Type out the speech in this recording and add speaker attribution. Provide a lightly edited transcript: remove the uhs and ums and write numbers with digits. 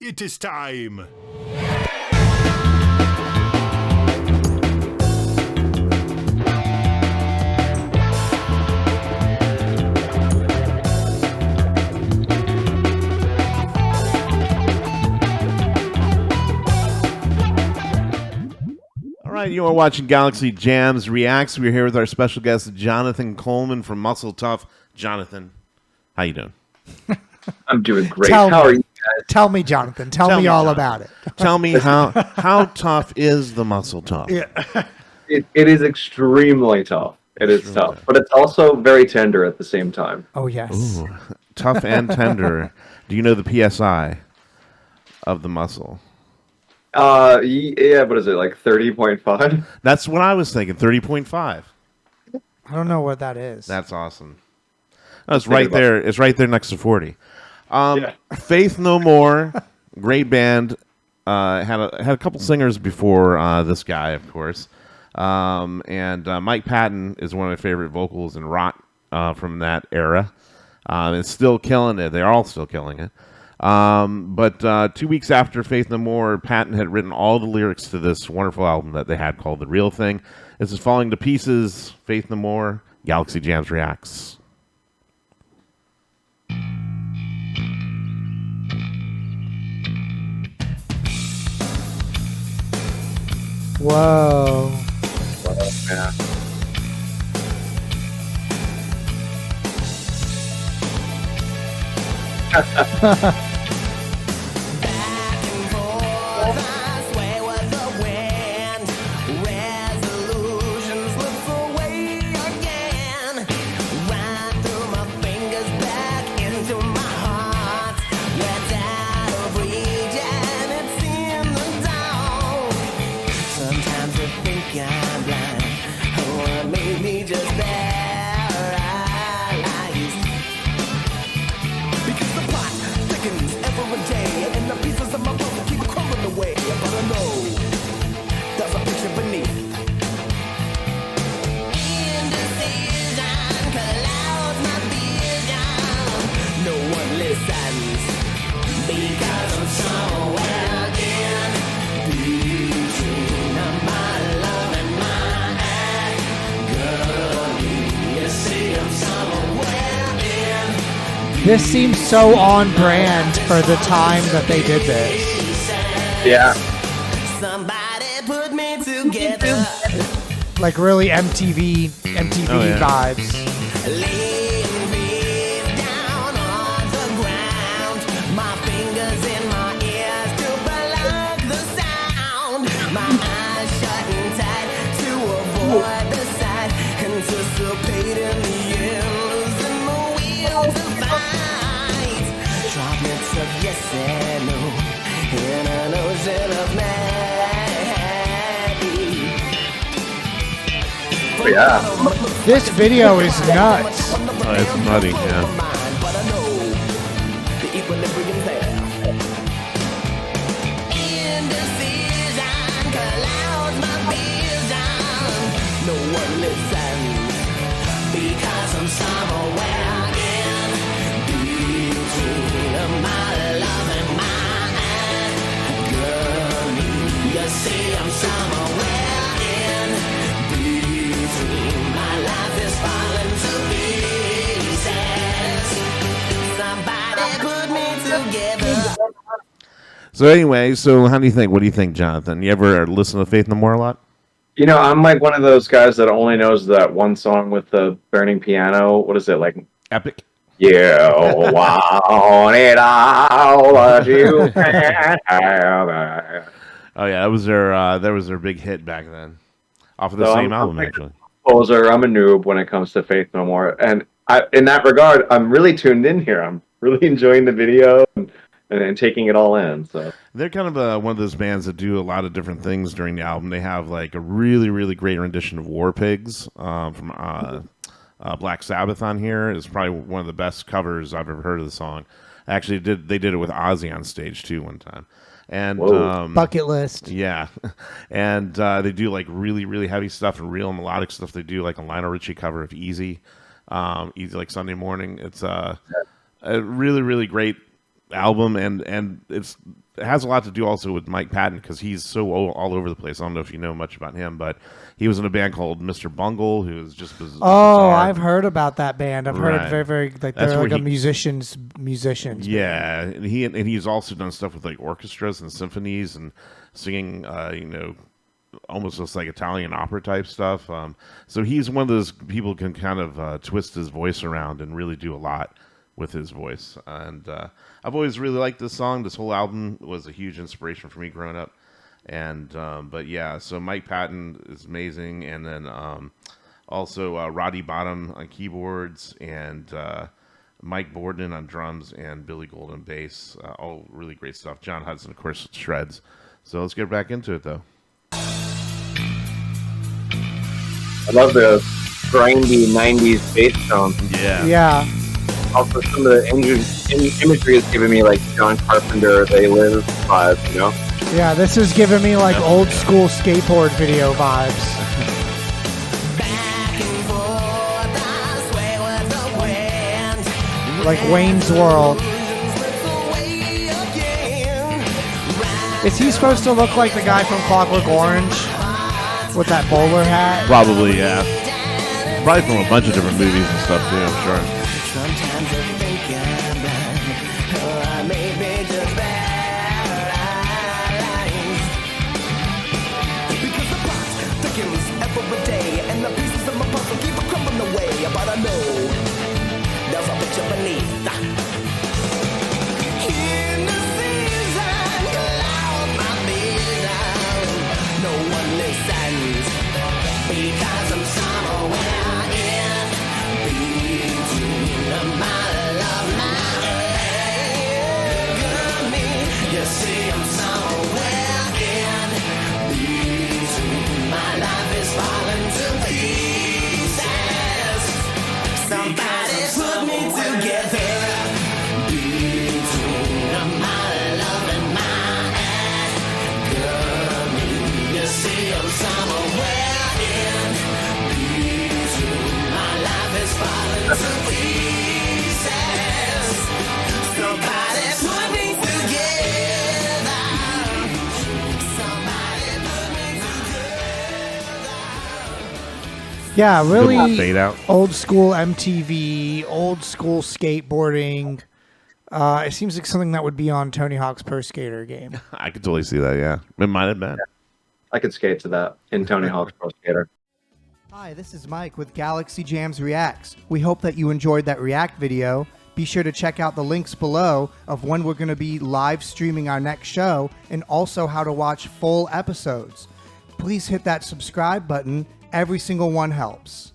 Speaker 1: It is time.
Speaker 2: All right, you are watching Galaxy Jams Reacts. We're here with our special guest, Jonathan Colman from Muscle Tough. Jonathan, how you doing?
Speaker 3: I'm doing great. How are you guys?
Speaker 4: Tell me, Jonathan. Tell me all about it.
Speaker 2: Tell me how tough is the Muscle Tough?
Speaker 4: Yeah.
Speaker 3: It is extremely tough. It is tough, but it's also very tender at the same time.
Speaker 4: Oh, yes.
Speaker 2: Ooh, tough and tender. Do you know the PSI of the muscle?
Speaker 3: Yeah, what is it, like 30.5?
Speaker 2: That's what I was thinking, 30.5.
Speaker 4: I don't know what that is.
Speaker 2: That's awesome. Oh, it's right there. It's right there next to 40.
Speaker 3: Yeah.
Speaker 2: Faith No More, great band. Had a couple singers before this guy, of course. And Mike Patton is one of my favorite vocals in rock from that era. It's still killing it. They're all still killing it. But 2 weeks after Faith No More, Patton had written all the lyrics to this wonderful album that they had called The Real Thing. This is Falling to Pieces, Faith No More, Galaxy Jams Reacts.
Speaker 4: Whoa.
Speaker 3: Yeah.
Speaker 4: This seems so on brand for the time that they did this.
Speaker 3: Yeah.
Speaker 5: Somebody put me together.
Speaker 4: Like really MTV
Speaker 2: Oh, yeah.
Speaker 4: vibes.
Speaker 5: Laying me down on the ground. My fingers in my ears to block the sound. My eyes shut and tight to avoid the sight. Anticipating the end, losing the will to fight. Droplets of yes and no in an ocean of
Speaker 3: Oh, yeah.
Speaker 4: This video is nuts.
Speaker 2: Oh, it's nutty, yeah.
Speaker 5: but I know the equilibrium's there. Indecision clouds my vision. No one listens because I'm somewhere in between my love and mine. Girl, you see I'm somewhere in between. My life is falling to pieces. Somebody put me together.
Speaker 2: So anyway, so how do you think? What do you think, Jonathan? You ever listen to Faith No More a lot?
Speaker 3: You know, I'm like one of those guys that only knows that one song with the burning piano. What is it, like?
Speaker 2: Epic.
Speaker 3: Yeah, want it all that you can have.
Speaker 2: Oh yeah, that was their big hit back then, off of the
Speaker 3: So
Speaker 2: same
Speaker 3: I'm
Speaker 2: album
Speaker 3: like
Speaker 2: actually.
Speaker 3: Poser. I'm a noob when it comes to Faith No More, and in that regard, I'm really tuned in here. I'm really enjoying the video and taking it all in. So
Speaker 2: They're kind of one of those bands that do a lot of different things during the album. They have like a really, really great rendition of War Pigs from Black Sabbath on here. It's probably one of the best covers I've ever heard of the song. Actually, they did it with Ozzy on stage too one time. And
Speaker 4: Bucket list.
Speaker 2: yeah, and they do like really, really heavy stuff and real melodic stuff. They do like a Lionel Richie cover of Easy, Easy like Sunday Morning. It's a really, really great album, and it's has a lot to do also with Mike Patton because he's so all over the place. I don't know if you know much about him, but he was in a band called Mr. Bungle, who is just bizarre.
Speaker 4: Oh, I've heard about that band. I've heard
Speaker 2: Right.
Speaker 4: it very like
Speaker 2: That's
Speaker 4: they're
Speaker 2: where
Speaker 4: like a
Speaker 2: he-
Speaker 4: musicians.
Speaker 2: Yeah, and he's also done stuff with like orchestras and symphonies and singing, almost just like Italian opera type stuff. So he's one of those people who can kind of twist his voice around and really do a lot with his voice. And I've always really liked this song. This whole album was a huge inspiration for me growing up. And but yeah, so Mike Patton is amazing, and then also Roddy Bottom on keyboards and Mike Borden on drums and Billy Gold on bass. All really great stuff. John Hudson, of course, shreds. So let's get back into it, though.
Speaker 3: I love the grindy 90s bass tone.
Speaker 2: Yeah.
Speaker 4: Yeah.
Speaker 3: Also, some of the imagery is giving me like John Carpenter, They Live vibes, you know?
Speaker 4: Yeah, this is giving me like old school skateboard video vibes. Like Wayne's World. Is he supposed to look like the guy from Clockwork Orange with that bowler hat?
Speaker 2: Probably, yeah. Probably from a bunch of different movies and stuff, too, I'm sure.
Speaker 5: Sometimes I think I'm blind, or I may be just paralyzed. Because the plot thickens every day, and the pieces of my puzzle keep crumbling away. But I know there's a picture beneath. In the season, cloud my vision. No one listens because I'm somewhere in between my love, my agony. You see, I'm somewhere in between. My life is falling to pieces. Somebody put me together between my love and my agony. You see, I'm somewhere in between. My life is falling to pieces. Somebody put me together. Somebody put me together.
Speaker 4: Yeah, really
Speaker 2: Fade out.
Speaker 4: old school MTV, old school skateboarding. It seems like something that would be on Tony Hawk's Pro Skater game.
Speaker 2: I could totally see that, yeah. It might have been.
Speaker 3: I could skate to that in Tony Hawk's Pro Skater.
Speaker 1: Hi, this is Mike with Galaxy Jams Reacts. We hope that you enjoyed that React video. Be sure to check out the links below of when we're going to be live streaming our next show and also how to watch full episodes. Please hit that subscribe button. Every single one helps.